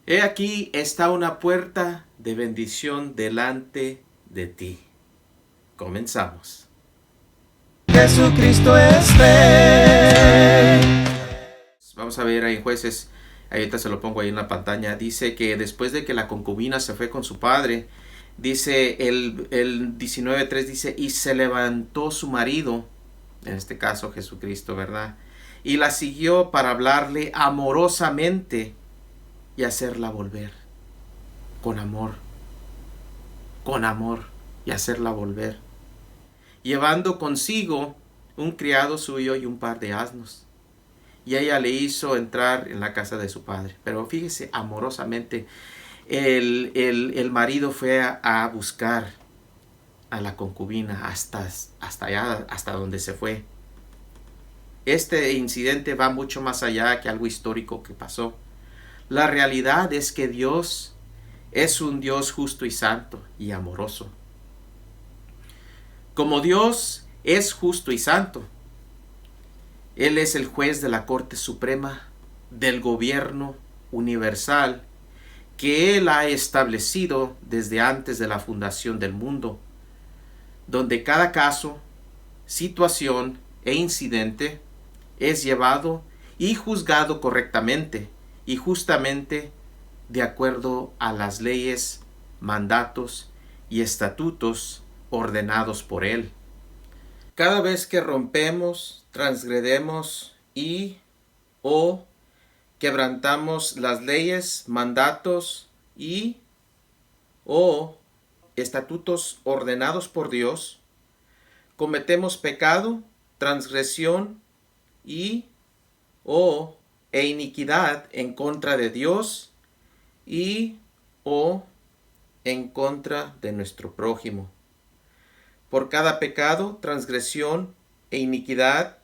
He aquí está una puerta de bendición delante de ti. Comenzamos. Jesucristo es Rey. Vamos a ver ahí en Jueces, ahorita se lo pongo ahí en la pantalla. Dice que después de que la concubina se fue con su padre, dice el 19:3, dice, y se levantó su marido, en este caso Jesucristo, ¿verdad? Y la siguió para hablarle amorosamente y hacerla volver con amor, con amor y hacerla volver, llevando consigo un criado suyo y un par de asnos. Y ella le hizo entrar en la casa de su padre. Pero fíjese, amorosamente, el marido fue a buscar a la concubina hasta allá, hasta donde se fue. Este incidente va mucho más allá que algo histórico que pasó. La realidad es que Dios es un Dios justo y santo y amoroso. Como Dios es justo y santo, Él es el juez de la Corte Suprema, del gobierno universal que Él ha establecido desde antes de la fundación del mundo, donde cada caso, situación e incidente es llevado y juzgado correctamente y justamente de acuerdo a las leyes, mandatos y estatutos ordenados por Él. Cada vez que rompemos, transgredemos y o quebrantamos las leyes, mandatos y o estatutos ordenados por Dios, cometemos pecado, transgresión y o iniquidad en contra de Dios y o en contra de nuestro prójimo. Por cada pecado, transgresión e iniquidad,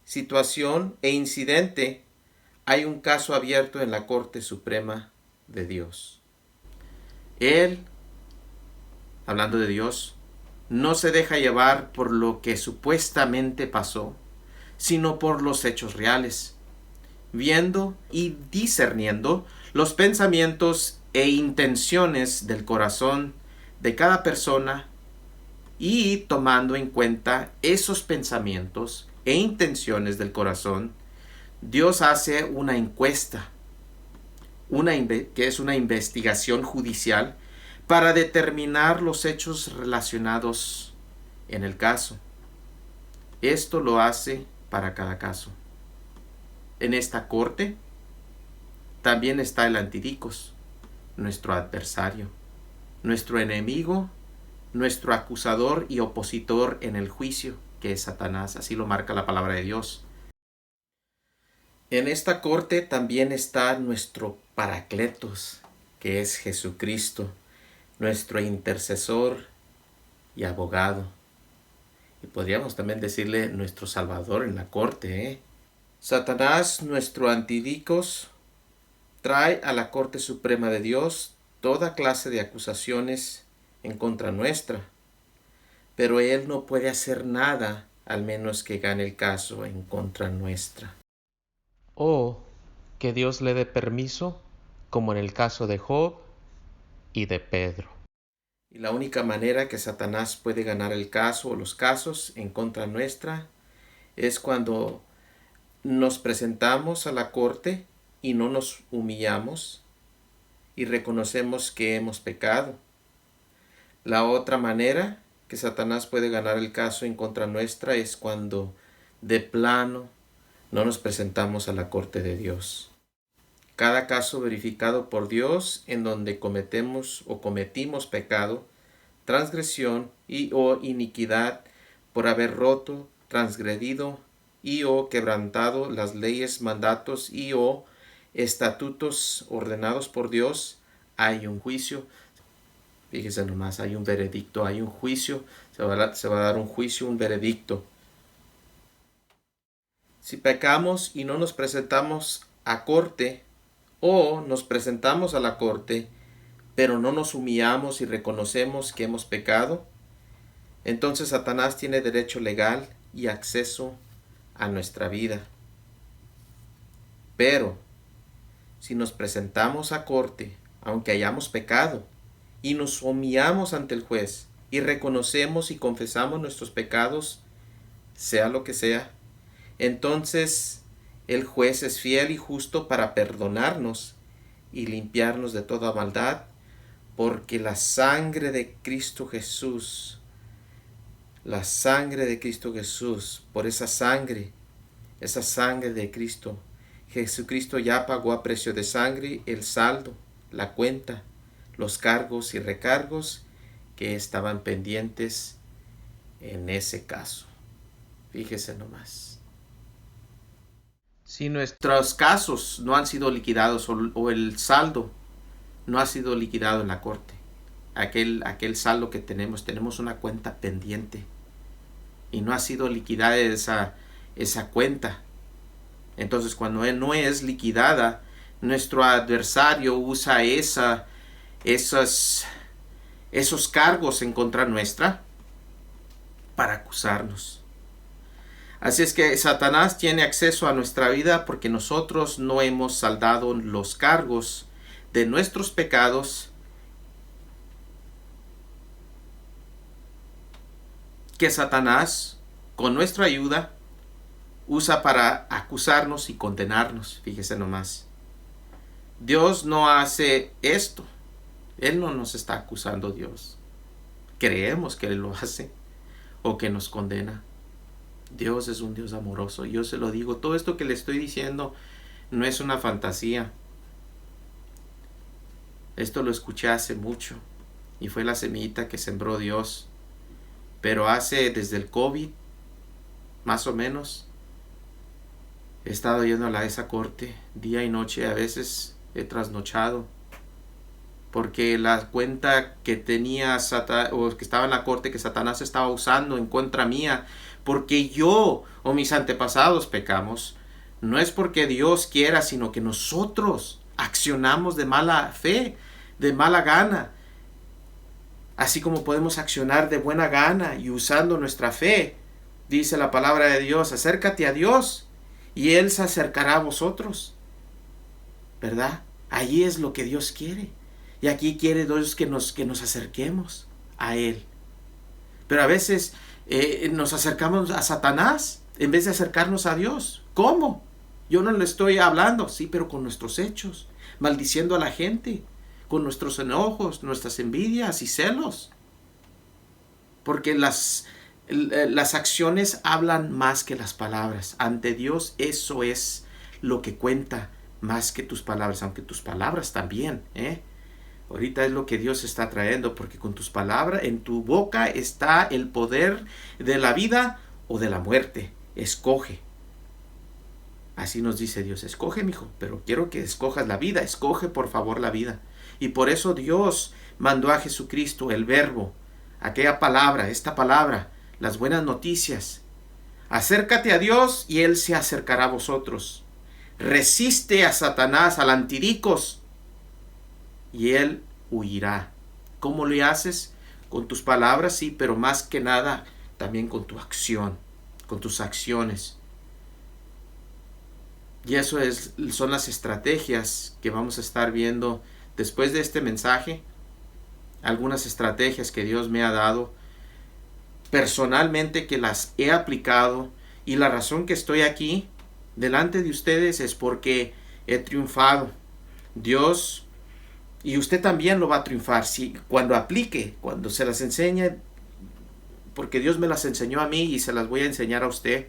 situación e incidente, hay un caso abierto en la Corte Suprema de Dios. Él, hablando de Dios, no se deja llevar por lo que supuestamente pasó, sino por los hechos reales, viendo y discerniendo los pensamientos e intenciones del corazón de cada persona y tomando en cuenta esos pensamientos e intenciones del corazón, Dios hace una encuesta, que es una investigación judicial para determinar los hechos relacionados en el caso. Esto lo hace para cada caso. En esta corte también está el Antidicos, nuestro adversario, nuestro enemigo, nuestro acusador y opositor en el juicio, que es Satanás, así lo marca la palabra de Dios. En esta corte también está nuestro Paracletos, que es Jesucristo, nuestro intercesor y abogado. Y podríamos también decirle nuestro Salvador en la corte, ¿eh? Satanás, nuestro Antidicos, trae a la Corte Suprema de Dios toda clase de acusaciones en contra nuestra, pero él no puede hacer nada al menos que gane el caso en contra nuestra. O que Dios le dé permiso, como en el caso de Job y de Pedro. Y la única manera que Satanás puede ganar el caso o los casos en contra nuestra es cuando nos presentamos a la corte y no nos humillamos y reconocemos que hemos pecado. La otra manera que Satanás puede ganar el caso en contra nuestra es cuando de plano no nos presentamos a la corte de Dios. Cada caso verificado por Dios en donde cometemos o cometimos pecado, transgresión y o iniquidad por haber roto, transgredido y o quebrantado las leyes, mandatos y o estatutos ordenados por Dios, hay un juicio. Fíjese nomás, hay un veredicto, hay un juicio, se va a dar un juicio, un veredicto. Si pecamos y no nos presentamos a corte, o nos presentamos a la corte, pero no nos humillamos y reconocemos que hemos pecado, entonces Satanás tiene derecho legal y acceso a nuestra vida. Pero si nos presentamos a corte, aunque hayamos pecado, y nos humillamos ante el juez, y reconocemos y confesamos nuestros pecados, sea lo que sea, entonces el juez es fiel y justo para perdonarnos y limpiarnos de toda maldad, porque la sangre de Cristo Jesús, por esa sangre de Cristo, Jesucristo ya pagó a precio de sangre el saldo, la cuenta, los cargos y recargos que estaban pendientes en ese caso. Fíjese nomás. Si nuestros casos no han sido liquidados o el saldo no ha sido liquidado en la corte, aquel saldo que tenemos una cuenta pendiente y no ha sido liquidada esa cuenta. Entonces, cuando no es liquidada, nuestro adversario usa esos cargos en contra nuestra para acusarnos. Así es que Satanás tiene acceso a nuestra vida porque nosotros no hemos saldado los cargos de nuestros pecados que Satanás, con nuestra ayuda, usa para acusarnos y condenarnos. Fíjese nomás. Dios no hace esto. Él no nos está acusando, Dios. Creemos que Él lo hace o que nos condena. Dios es un Dios amoroso. Yo se lo digo. Todo esto que le estoy diciendo no es una fantasía. Esto lo escuché hace mucho y fue la semillita que sembró Dios. Pero desde el COVID, más o menos, he estado yendo a esa corte día y noche. A veces he trasnochado porque la cuenta que tenía o que estaba en la corte, que Satanás estaba usando en contra mía, porque yo o mis antepasados pecamos, no es porque Dios quiera, sino que nosotros accionamos de mala fe, de mala gana. Así como podemos accionar de buena gana y usando nuestra fe, dice la palabra de Dios, acércate a Dios y Él se acercará a vosotros, ¿verdad? Allí es lo que Dios quiere. Y aquí quiere Dios que nos acerquemos a Él. Pero a veces nos acercamos a Satanás en vez de acercarnos a Dios. ¿Cómo? Yo no le estoy hablando, sí, pero con nuestros hechos, maldiciendo a la gente, con nuestros enojos, nuestras envidias y celos. Porque las acciones hablan más que las palabras. Ante Dios eso es lo que cuenta más que tus palabras, aunque tus palabras también, Ahorita es lo que Dios está trayendo, porque con tus palabras, en tu boca está el poder de la vida o de la muerte. Escoge. Así nos dice Dios, escoge, mijo, pero quiero que escojas la vida. Escoge, por favor, la vida. Y por eso Dios mandó a Jesucristo, el Verbo, aquella palabra, esta palabra, las buenas noticias. Acércate a Dios y Él se acercará a vosotros. Resiste a Satanás, al antiricos, y Él huirá. ¿Cómo le haces? Con tus palabras, sí, pero más que nada también con tu acción, con tus acciones. Y eso son las estrategias que vamos a estar viendo después de este mensaje. Algunas estrategias que Dios me ha dado personalmente, que las he aplicado, y la razón que estoy aquí delante de ustedes es porque he triunfado. Dios, y usted también lo va a triunfar cuando aplique, cuando se las enseñe, porque Dios me las enseñó a mí y se las voy a enseñar a usted.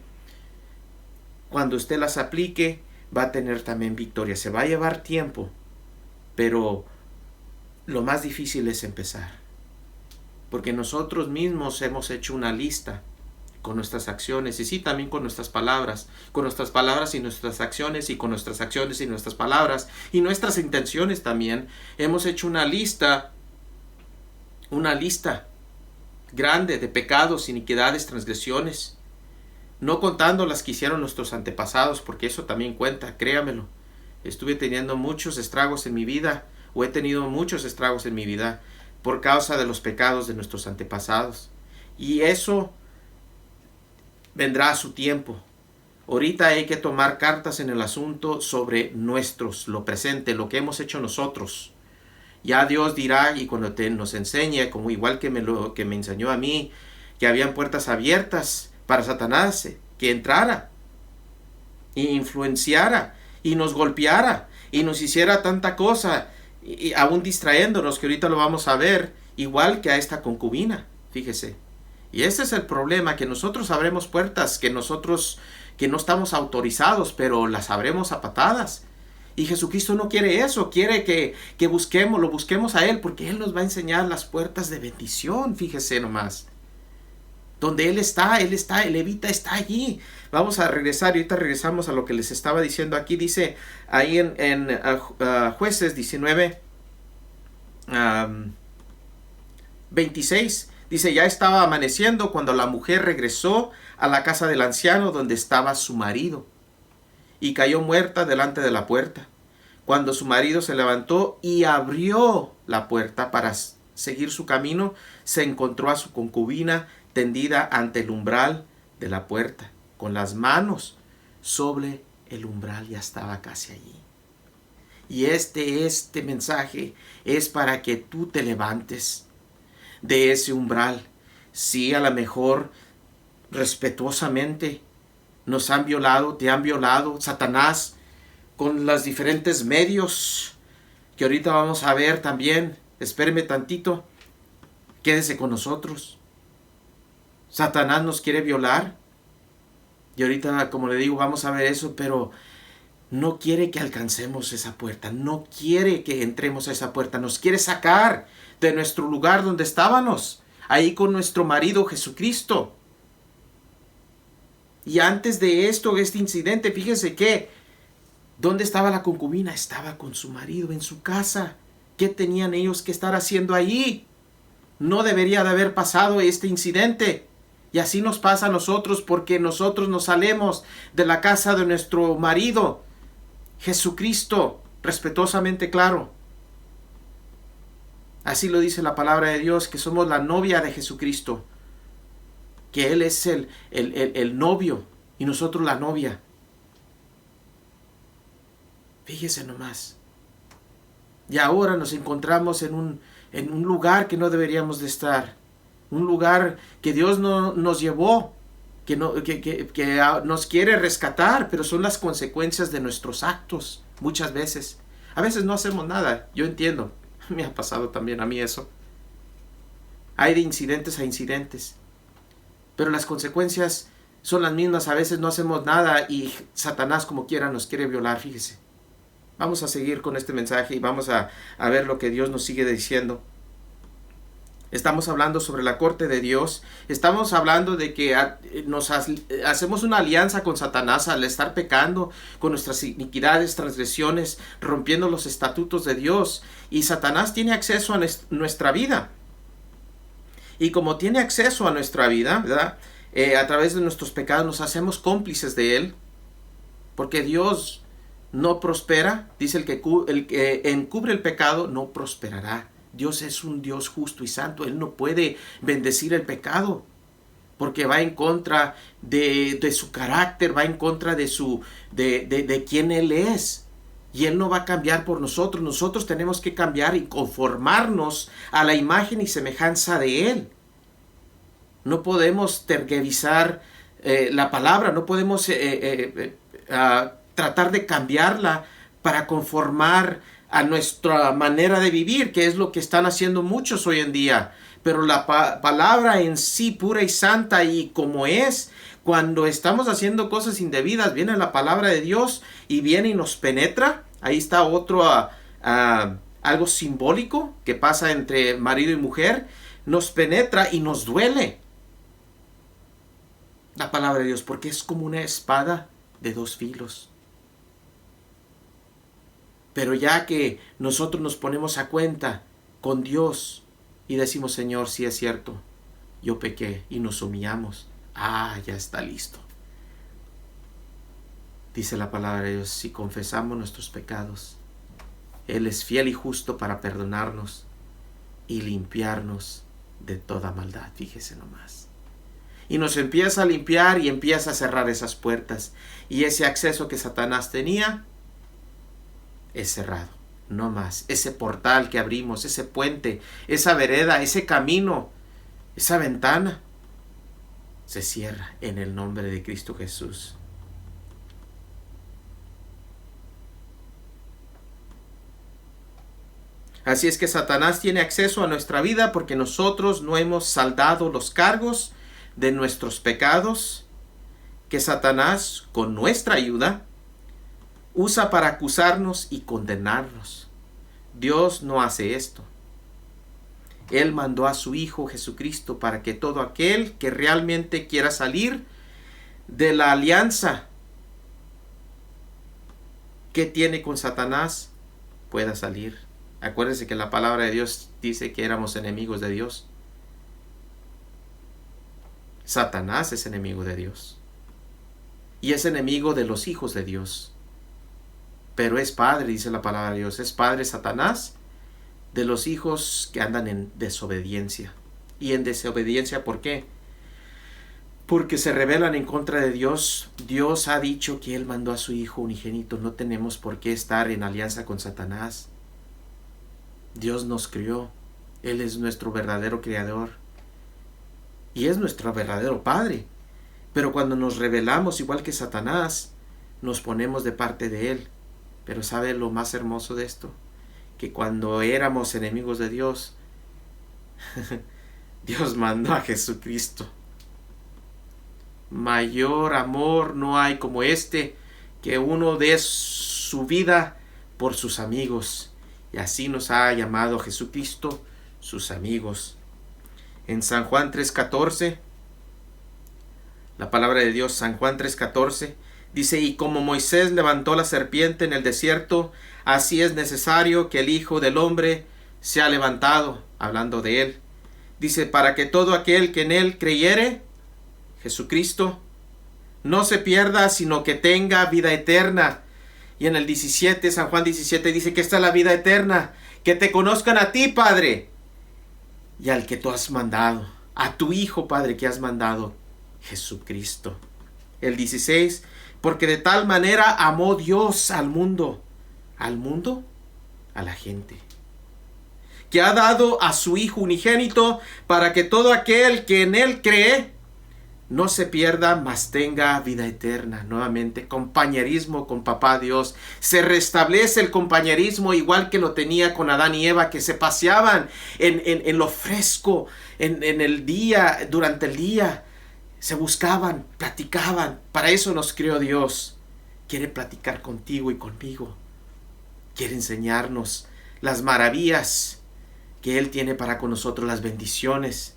Cuando usted las aplique, va a tener también victoria. Se va a llevar tiempo, pero lo más difícil es empezar. Porque nosotros mismos hemos hecho una lista con nuestras acciones, y sí, también con nuestras palabras y nuestras acciones, y con nuestras acciones y nuestras palabras y nuestras intenciones también. Hemos hecho una lista grande de pecados, iniquidades, transgresiones, no contando las que hicieron nuestros antepasados, porque eso también cuenta, créamelo. Estuve teniendo muchos estragos en mi vida, o he tenido muchos estragos en mi vida por causa de los pecados de nuestros antepasados, y eso vendrá a su tiempo. Ahorita hay que tomar cartas en el asunto sobre lo presente, lo que hemos hecho nosotros. Ya Dios dirá, y cuando nos enseñe, como igual que me enseñó a mí, que habían puertas abiertas para Satanás, que entrara e influenciara y nos golpeara y nos hiciera tanta cosa, y aún distraéndonos, que ahorita lo vamos a ver, igual que a esta concubina, fíjese. Y ese es el problema, que nosotros abremos puertas que no estamos autorizados, pero las abremos a patadas. Y Jesucristo no quiere eso, quiere que lo busquemos a Él, porque Él nos va a enseñar las puertas de bendición, fíjese nomás. Donde Él está, el levita está allí. Vamos a regresar, y ahorita regresamos a lo que les estaba diciendo aquí. Dice ahí en Jueces 19, 26, dice: ya estaba amaneciendo cuando la mujer regresó a la casa del anciano donde estaba su marido, y cayó muerta delante de la puerta. Cuando su marido se levantó y abrió la puerta para seguir su camino, se encontró a su concubina tendida ante el umbral de la puerta, con las manos sobre el umbral. Ya estaba casi allí. Y este mensaje es para que tú te levantes de ese umbral. Sí, a lo mejor respetuosamente nos han violado, te han violado, Satanás, con los diferentes medios que ahorita vamos a ver también. Espéreme tantito, quédese con nosotros. Satanás nos quiere violar, y ahorita, como le digo, vamos a ver eso, pero no quiere que alcancemos esa puerta, no quiere que entremos a esa puerta, nos quiere sacar de nuestro lugar donde estábamos, ahí con nuestro marido Jesucristo. Y antes de este incidente, fíjense que, ¿dónde estaba la concubina? Estaba con su marido en su casa. ¿Qué tenían ellos que estar haciendo allí? No debería de haber pasado este incidente. Y así nos pasa a nosotros, porque nosotros nos salimos de la casa de nuestro marido, Jesucristo, respetuosamente, claro. Así lo dice la palabra de Dios, que somos la novia de Jesucristo, que Él es el novio y nosotros la novia. Fíjese nomás. Y ahora nos encontramos en un lugar que no deberíamos de estar. Un lugar que Dios no nos llevó, que nos quiere rescatar, pero son las consecuencias de nuestros actos, muchas veces. A veces no hacemos nada, yo entiendo. Me ha pasado también a mí eso. Hay de incidentes a incidentes, pero las consecuencias son las mismas. A veces no hacemos nada y Satanás, como quiera, nos quiere violar, fíjese. Vamos a seguir con este mensaje y vamos a ver lo que Dios nos sigue diciendo. Estamos hablando sobre la corte de Dios. Estamos hablando de que hacemos una alianza con Satanás al estar pecando con nuestras iniquidades, transgresiones, rompiendo los estatutos de Dios. Y Satanás tiene acceso a nuestra vida. Y como tiene acceso a nuestra vida, ¿verdad? A través de nuestros pecados nos hacemos cómplices de Él. Porque Dios no prospera. Dice el que encubre el pecado no prosperará. Dios es un Dios justo y santo. Él no puede bendecir el pecado, porque va en contra de su carácter, va en contra de quién Él es. Y Él no va a cambiar por nosotros. Nosotros tenemos que cambiar y conformarnos a la imagen y semejanza de Él. No podemos tergiversar la palabra, no podemos tratar de cambiarla para conformar a nuestra manera de vivir, que es lo que están haciendo muchos hoy en día. Pero la palabra en sí, pura y santa y como es, cuando estamos haciendo cosas indebidas, viene la palabra de Dios y viene y nos penetra. Ahí está algo simbólico que pasa entre marido y mujer. Nos penetra y nos duele la palabra de Dios, porque es como una espada de dos filos. Pero ya que nosotros nos ponemos a cuenta con Dios y decimos: Señor, sí es cierto, yo pequé, y nos humillamos, ya está listo. Dice la palabra de Dios: si confesamos nuestros pecados, Él es fiel y justo para perdonarnos y limpiarnos de toda maldad. Fíjese nomás. y nos empieza a limpiar y empieza a cerrar esas puertas. Y ese acceso que Satanás tenía es cerrado, no más. Ese portal que abrimos, ese puente, esa vereda, ese camino, esa ventana, se cierra en el nombre de Cristo Jesús. Así es que Satanás tiene acceso a nuestra vida porque nosotros no hemos saldado los cargos de nuestros pecados que Satanás, con nuestra ayuda, usa para acusarnos y condenarnos. Dios no hace esto. Él mandó a su Hijo Jesucristo para que todo aquel que realmente quiera salir de la alianza que tiene con Satanás pueda salir. Acuérdense que la palabra de Dios dice que éramos enemigos de Dios. Satanás es enemigo de Dios. Y es enemigo de los hijos de Dios. Pero es padre, dice la palabra de Dios. Es padre Satanás de los hijos que andan en desobediencia. Y en desobediencia, ¿por qué? Porque se rebelan en contra de Dios. Dios ha dicho que Él mandó a su Hijo unigénito. No tenemos por qué estar en alianza con Satanás. Dios nos crió. Él es nuestro verdadero creador. Y es nuestro verdadero Padre. Pero cuando nos rebelamos, igual que Satanás, nos ponemos de parte de Él. Pero ¿sabe lo más hermoso de esto? Que cuando éramos enemigos de Dios, Dios mandó a Jesucristo. Mayor amor no hay como este, que uno dé su vida por sus amigos. Y así nos ha llamado Jesucristo sus amigos. En San Juan 3:14, la palabra de Dios, San Juan 3:14, dice: y como Moisés levantó la serpiente en el desierto, así es necesario que el Hijo del Hombre sea levantado, hablando de Él. Dice, para que todo aquel que en Él creyere, Jesucristo, no se pierda, sino que tenga vida eterna. Y en el 17, San Juan 17, dice que esta es la vida eterna, que te conozcan a ti, Padre, y al que tú has mandado, a tu Hijo, Padre, que has mandado, Jesucristo. El 16, porque de tal manera amó Dios al mundo, a la gente, que ha dado a su Hijo unigénito, para que todo aquel que en Él cree, no se pierda, mas tenga vida eterna. Nuevamente, compañerismo con Papá Dios. Se restablece el compañerismo igual que lo tenía con Adán y Eva, que se paseaban en lo fresco, en el día, durante el día. Se buscaban, platicaban. Para eso nos creó Dios. Quiere platicar contigo y conmigo. Quiere enseñarnos las maravillas que Él tiene para con nosotros, las bendiciones.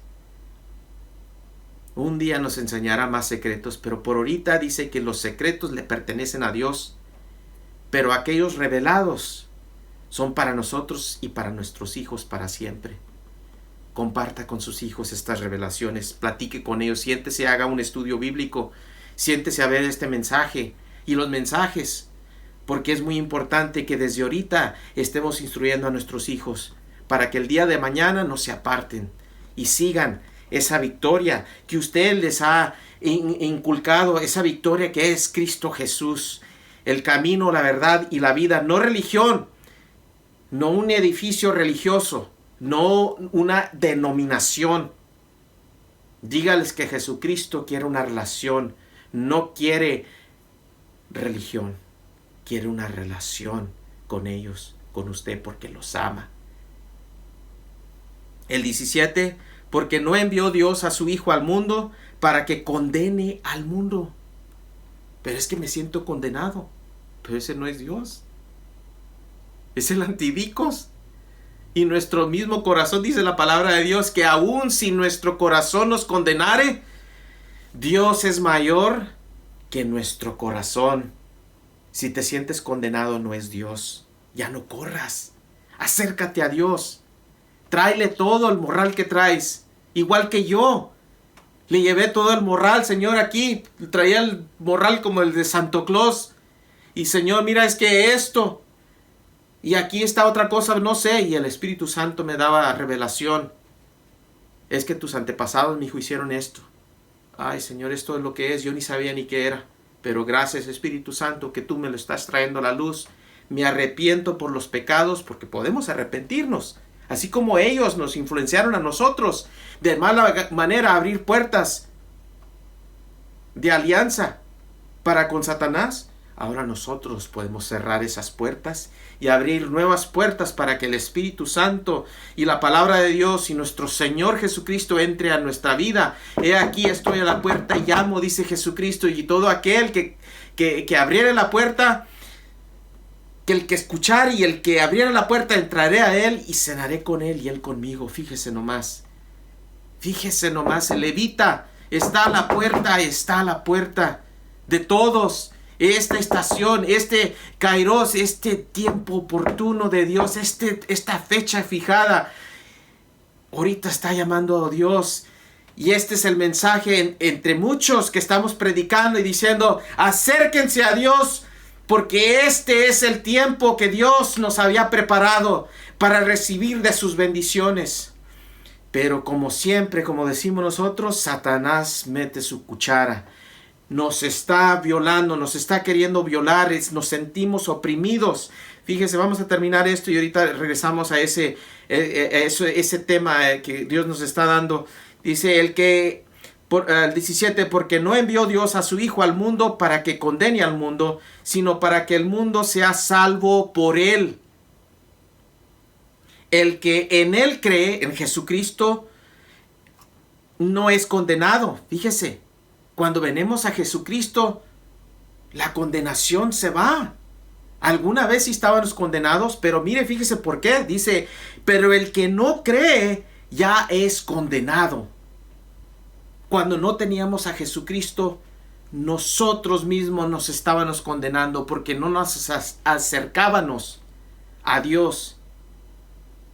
Un día nos enseñará más secretos, pero por ahorita dice que los secretos le pertenecen a Dios, pero aquellos revelados son para nosotros y para nuestros hijos para siempre. Comparta con sus hijos estas revelaciones, platique con ellos, siéntese, haga un estudio bíblico, siéntese a ver este mensaje y los mensajes, porque es muy importante que desde ahorita estemos instruyendo a nuestros hijos para que el día de mañana no se aparten y sigan esa victoria que usted les ha inculcado, esa victoria que es Cristo Jesús, el camino, la verdad y la vida, no religión, no un edificio religioso, no una denominación. Dígales que Jesucristo quiere una relación, no quiere religión, quiere una relación con ellos, con usted, porque los ama. El 17, porque no envió Dios a su Hijo al mundo para que condene al mundo. Pero es que me siento condenado. Pero ese no es Dios. Es el antivicos. Y nuestro mismo corazón, dice la palabra de Dios, que aun si nuestro corazón nos condenare, Dios es mayor que nuestro corazón. Si te sientes condenado, no es Dios. Ya no corras. Acércate a Dios. Tráele todo el morral que traes. Igual que yo. Le llevé todo el morral, Señor, aquí. Traía el morral como el de Santo Claus. Y Señor, mira, es que esto. Y aquí está otra cosa, no sé. Y el Espíritu Santo me daba revelación. Es que tus antepasados, mi hijo, hicieron esto. Ay, Señor, esto es lo que es, yo ni sabía ni qué era. Pero gracias, Espíritu Santo, que tú me lo estás trayendo a la luz. Me arrepiento por los pecados, porque podemos arrepentirnos. Así como ellos nos influenciaron a nosotros de mala manera a abrir puertas de alianza para con Satanás. Ahora nosotros podemos cerrar esas puertas y abrir nuevas puertas para que el Espíritu Santo y la palabra de Dios y nuestro Señor Jesucristo entre a nuestra vida. He aquí estoy a la puerta y llamo, dice Jesucristo, y todo aquel que abriere la puerta, que el que escuchare y el que abriera la puerta, entraré a él y cenaré con él y él conmigo. Fíjese nomás, el levita está a la puerta de todos. Esta estación, este kairos, este tiempo oportuno de Dios, esta fecha fijada, ahorita está llamando a Dios. Y este es el mensaje entre muchos que estamos predicando y diciendo: acérquense a Dios, porque este es el tiempo que Dios nos había preparado para recibir de sus bendiciones. Pero como siempre, como decimos nosotros, Satanás mete su cuchara. Nos está violando, nos está queriendo violar, nos sentimos oprimidos. Fíjese, vamos a terminar esto y ahorita regresamos a ese tema que Dios nos está dando. Dice el 17, porque no envió Dios a su Hijo al mundo para que condene al mundo, sino para que el mundo sea salvo por él. El que en él cree, en Jesucristo, no es condenado. Fíjese. Cuando venimos a Jesucristo, la condenación se va. Alguna vez sí estábamos condenados, pero mire, fíjese por qué. Dice, pero el que no cree ya es condenado. Cuando no teníamos a Jesucristo, nosotros mismos nos estábamos condenando porque no nos acercábamos a Dios.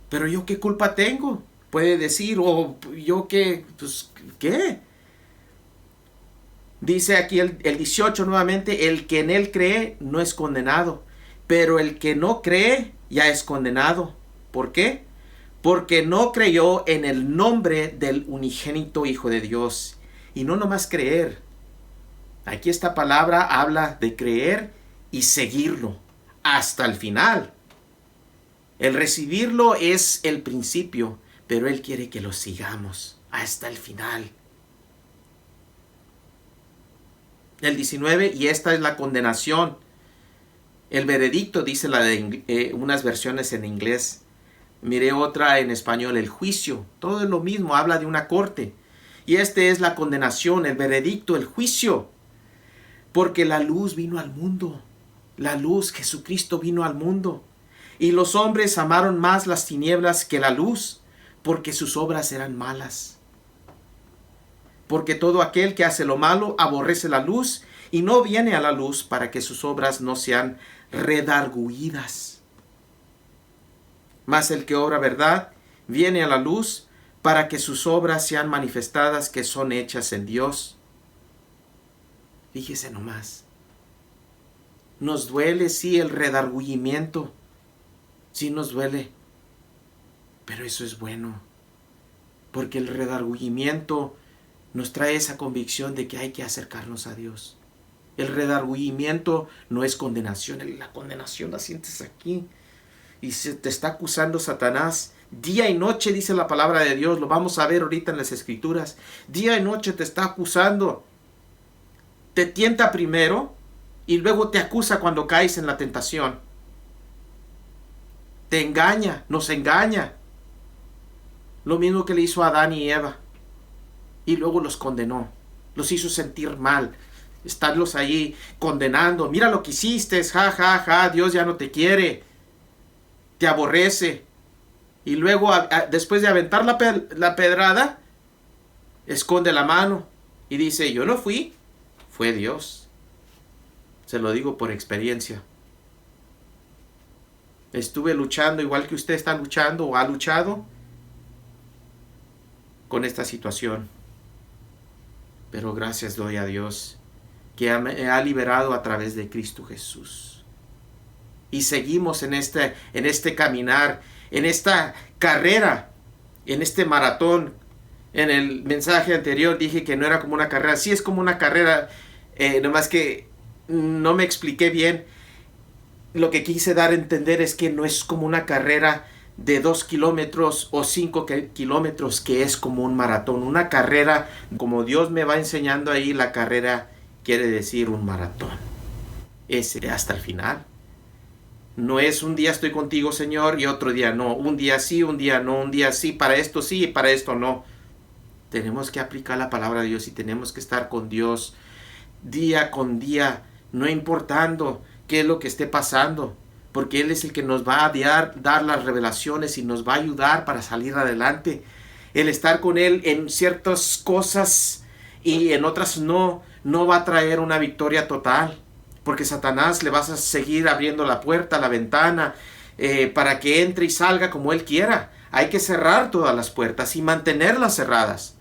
Pero yo qué culpa tengo, puede decir, o yo qué, pues, ¿qué? Dice aquí el 18 nuevamente, el que en él cree no es condenado, pero el que no cree ya es condenado. ¿Por qué? Porque no creyó en el nombre del unigénito Hijo de Dios. Y no nomás creer. Aquí esta palabra habla de creer y seguirlo hasta el final. El recibirlo es el principio, pero Él quiere que lo sigamos hasta el final. El 19, y esta es la condenación. El veredicto, dice unas versiones en inglés. Miré otra en español, el juicio. Todo es lo mismo, habla de una corte. Y este es la condenación, el veredicto, el juicio. Porque la luz vino al mundo. La luz, Jesucristo, vino al mundo. Y los hombres amaron más las tinieblas que la luz, porque sus obras eran malas. Porque todo aquel que hace lo malo aborrece la luz y no viene a la luz para que sus obras no sean redargüidas. Mas el que obra verdad viene a la luz para que sus obras sean manifestadas que son hechas en Dios. Fíjese nomás. Nos duele, sí, el redargüimiento. Sí nos duele. Pero eso es bueno. Porque el redargüimiento nos trae esa convicción de que hay que acercarnos a Dios. El redargüimiento no es condenación. La condenación la sientes aquí. Y se te está acusando Satanás. Día y noche, dice la palabra de Dios. Lo vamos a ver ahorita en las Escrituras. Día y noche te está acusando. Te tienta primero y luego te acusa cuando caes en la tentación. Te engaña, nos engaña. Lo mismo que le hizo a Adán y Eva. Y luego los condenó. Los hizo sentir mal. Estarlos ahí condenando. Mira lo que hiciste. Ja, ja, ja. Dios ya no te quiere. Te aborrece. Y luego, después de aventar la pedrada, esconde la mano. Y dice, yo no fui. Fue Dios. Se lo digo por experiencia. Estuve luchando igual que usted está luchando o ha luchado con esta situación. Pero gracias doy a Dios que me ha liberado a través de Cristo Jesús. Y seguimos en este caminar, en esta carrera, en este maratón En el mensaje anterior dije que no era como una carrera. Sí es como una carrera, nomás que no me expliqué bien. Lo que quise dar a entender es que no es como una carrera de 2 kilómetros o 5 kilómetros, que es como un maratón. Una carrera, como Dios me va enseñando ahí, la carrera quiere decir un maratón. Es hasta el final. No es un día estoy contigo, Señor, y otro día no. Un día sí, un día no. Un día sí, para esto sí y para esto no. Tenemos que aplicar la palabra de Dios y tenemos que estar con Dios día con día, no importando qué es lo que esté pasando, porque Él es el que nos va a dar las revelaciones y nos va a ayudar para salir adelante. El estar con Él en ciertas cosas y en otras no va a traer una victoria total, porque Satanás le vas a seguir abriendo la puerta, la ventana, para que entre y salga como Él quiera. Hay que cerrar todas las puertas y mantenerlas cerradas.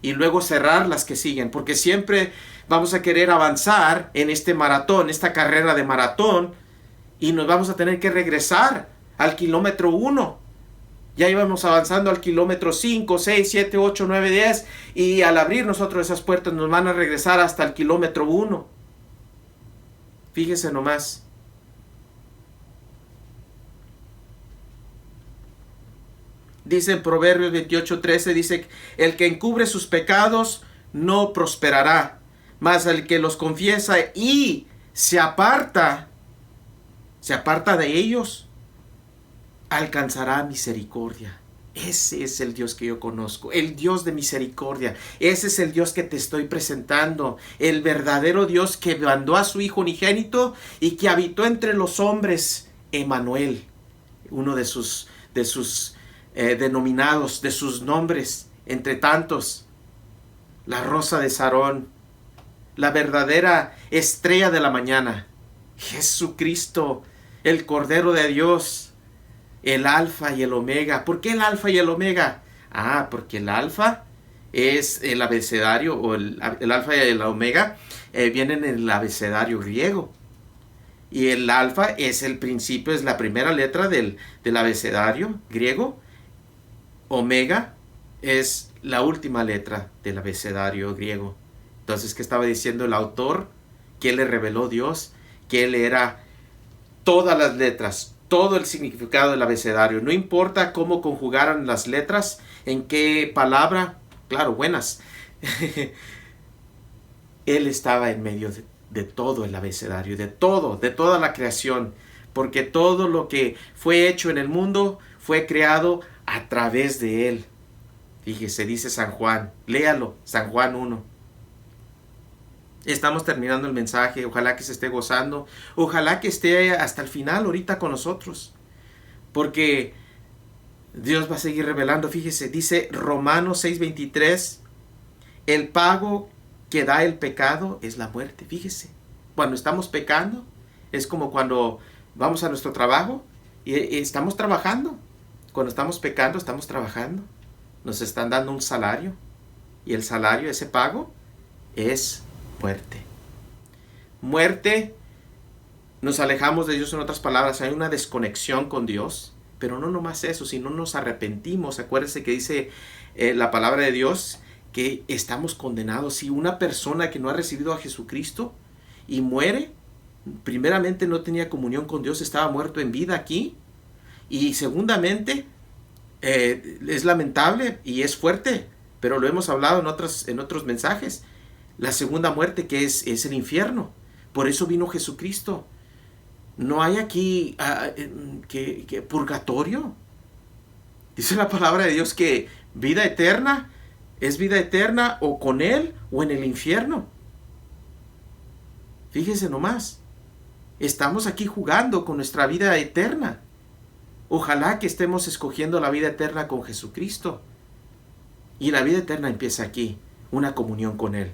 Y luego cerrar las que siguen, porque siempre vamos a querer avanzar en este maratón, esta carrera de maratón, y nos vamos a tener que regresar al kilómetro 1. Ya íbamos avanzando al kilómetro 5, 6, 7, 8, 9, 10, y al abrir nosotros esas puertas nos van a regresar hasta el kilómetro 1. Fíjese nomás. Dice en Proverbios 28:13, dice, el que encubre sus pecados no prosperará, mas el que los confiesa y se aparta de ellos, alcanzará misericordia. Ese es el Dios que yo conozco, el Dios de misericordia. Ese es el Dios que te estoy presentando, el verdadero Dios que mandó a su Hijo unigénito y que habitó entre los hombres, Emmanuel, uno de sus denominados, de sus nombres, entre tantos. La rosa de Sarón, la verdadera estrella de la mañana, Jesucristo, el Cordero de Dios, el Alfa y el Omega. ¿Por qué el Alfa y el Omega? Porque el Alfa es el abecedario, o el Alfa y el Omega vienen en el abecedario griego. Y el Alfa es el principio, es la primera letra del abecedario griego. Omega es la última letra del abecedario griego. Entonces, ¿qué estaba diciendo el autor? Que le reveló Dios, que Él era todas las letras, todo el significado del abecedario. No importa cómo conjugaran las letras, en qué palabra, claro, buenas. Él estaba en medio de todo el abecedario, de toda la creación, porque todo lo que fue hecho en el mundo fue creado a través de Él. Fíjese, dice San Juan, léalo, San Juan 1. Estamos terminando el mensaje, ojalá que se esté gozando, ojalá que esté hasta el final ahorita con nosotros, porque Dios va a seguir revelando. Fíjese, dice Romanos 6:23, el pago que da el pecado es la muerte. Fíjese, cuando estamos pecando, es como cuando vamos a nuestro trabajo y estamos trabajando. Cuando estamos pecando, estamos trabajando. Nos están dando un salario. Y el salario, ese pago, es muerte. Muerte, nos alejamos de Dios, en otras palabras, hay una desconexión con Dios. Pero no nomás eso, si no nos arrepentimos, acuérdense que dice la palabra de Dios, que estamos condenados. Si una persona que no ha recibido a Jesucristo y muere, primeramente no tenía comunión con Dios, estaba muerto en vida aquí. Y segundamente, es lamentable y es fuerte, pero lo hemos hablado en otros mensajes. La segunda muerte, que es el infierno. Por eso vino Jesucristo. No hay aquí que purgatorio. Dice la palabra de Dios que vida eterna es vida eterna o con Él o en el infierno. Fíjese nomás. Estamos aquí jugando con nuestra vida eterna. Ojalá que estemos escogiendo la vida eterna con Jesucristo. Y la vida eterna empieza aquí, una comunión con Él.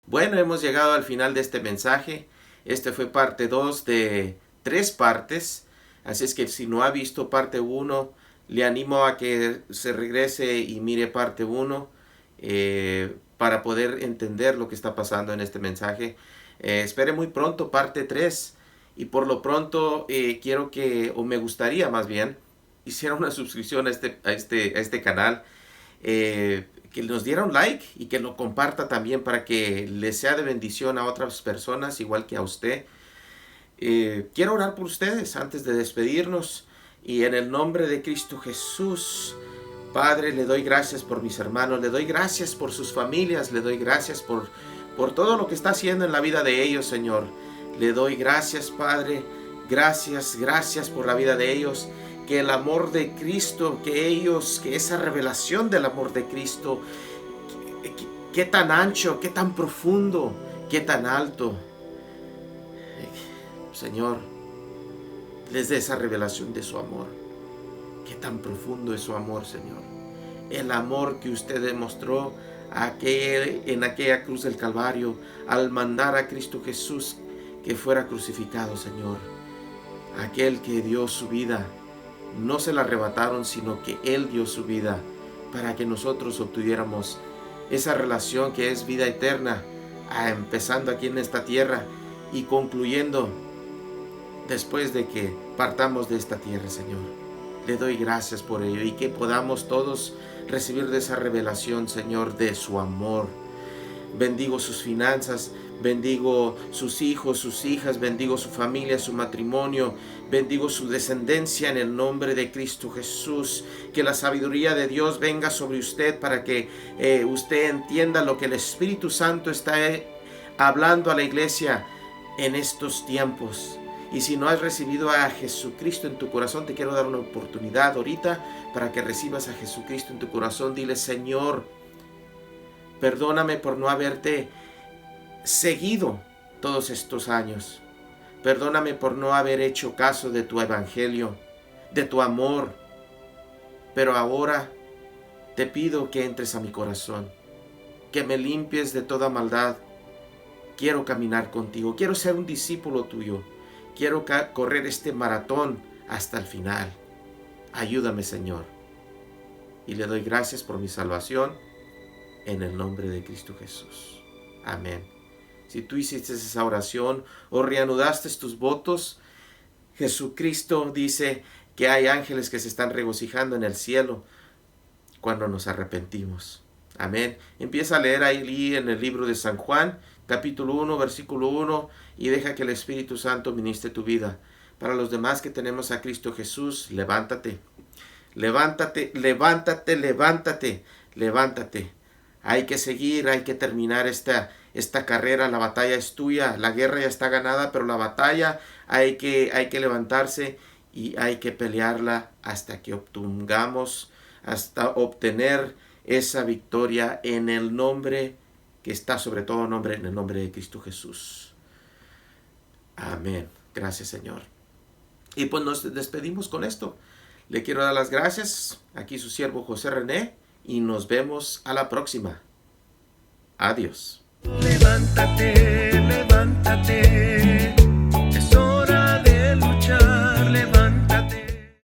Bueno, hemos llegado al final de este mensaje. Este fue parte 2 de 3 partes. Así es que si no ha visto parte 1, le animo a que se regrese y mire parte 1 para poder entender lo que está pasando en este mensaje. Espere muy pronto parte 3. Y por lo pronto quiero que, o me gustaría más bien, hiciera una suscripción a este canal. que nos diera un like y que lo comparta también para que le sea de bendición a otras personas, igual que a usted. Quiero orar por ustedes antes de despedirnos, y en el nombre de Cristo Jesús, Padre, le doy gracias por mis hermanos, le doy gracias por sus familias, le doy gracias por todo lo que está haciendo en la vida de ellos, Señor. Le doy gracias, Padre, gracias por la vida de ellos. Que el amor de Cristo, que esa revelación del amor de Cristo, qué tan ancho, qué tan profundo, qué tan alto, Señor, les dé esa revelación de su amor. Qué tan profundo es su amor, Señor. El amor que usted demostró en aquella cruz del Calvario al mandar a Cristo Jesús que fuera crucificado, Señor. Aquel que dio su vida, no se la arrebataron, sino que Él dio su vida para que nosotros obtuviéramos esa relación que es vida eterna, empezando aquí en esta tierra y concluyendo después de que partamos de esta tierra, Señor. Le doy gracias por ello, y que podamos todos recibir de esa revelación, Señor, de su amor. Bendigo sus finanzas, bendigo sus hijos, sus hijas, bendigo su familia, su matrimonio, bendigo su descendencia en el nombre de Cristo Jesús. Que la sabiduría de Dios venga sobre usted para que usted entienda lo que el Espíritu Santo está hablando a la iglesia en estos tiempos. Y si no has recibido a Jesucristo en tu corazón, te quiero dar una oportunidad ahorita para que recibas a Jesucristo en tu corazón. Dile: Señor, perdóname por no haberte seguido todos estos años. Perdóname por no haber hecho caso de tu evangelio, de tu amor. Pero ahora te pido que entres a mi corazón, que me limpies de toda maldad. Quiero caminar contigo, quiero ser un discípulo tuyo. Quiero correr este maratón hasta el final. Ayúdame, Señor. Y le doy gracias por mi salvación en el nombre de Cristo Jesús. Amén. Si tú hiciste esa oración o reanudaste tus votos, Jesucristo dice que hay ángeles que se están regocijando en el cielo cuando nos arrepentimos. Amén. Empieza a leer ahí en el libro de San Juan, capítulo 1, versículo 1, y deja que el Espíritu Santo ministre tu vida. Para los demás que tenemos a Cristo Jesús, levántate. Levántate, levántate, levántate, levántate. Hay que seguir, hay que terminar esta carrera. La batalla es tuya, la guerra ya está ganada, pero la batalla hay que levantarse y hay que pelearla hasta que obtengamos, hasta obtener esa victoria en el nombre que está sobre todo nombre, en el nombre de Cristo Jesús. Amén. Gracias, Señor. Y pues nos despedimos con esto. Le quiero dar las gracias. Aquí su siervo José René, y nos vemos a la próxima. Adiós. Levántate, levántate.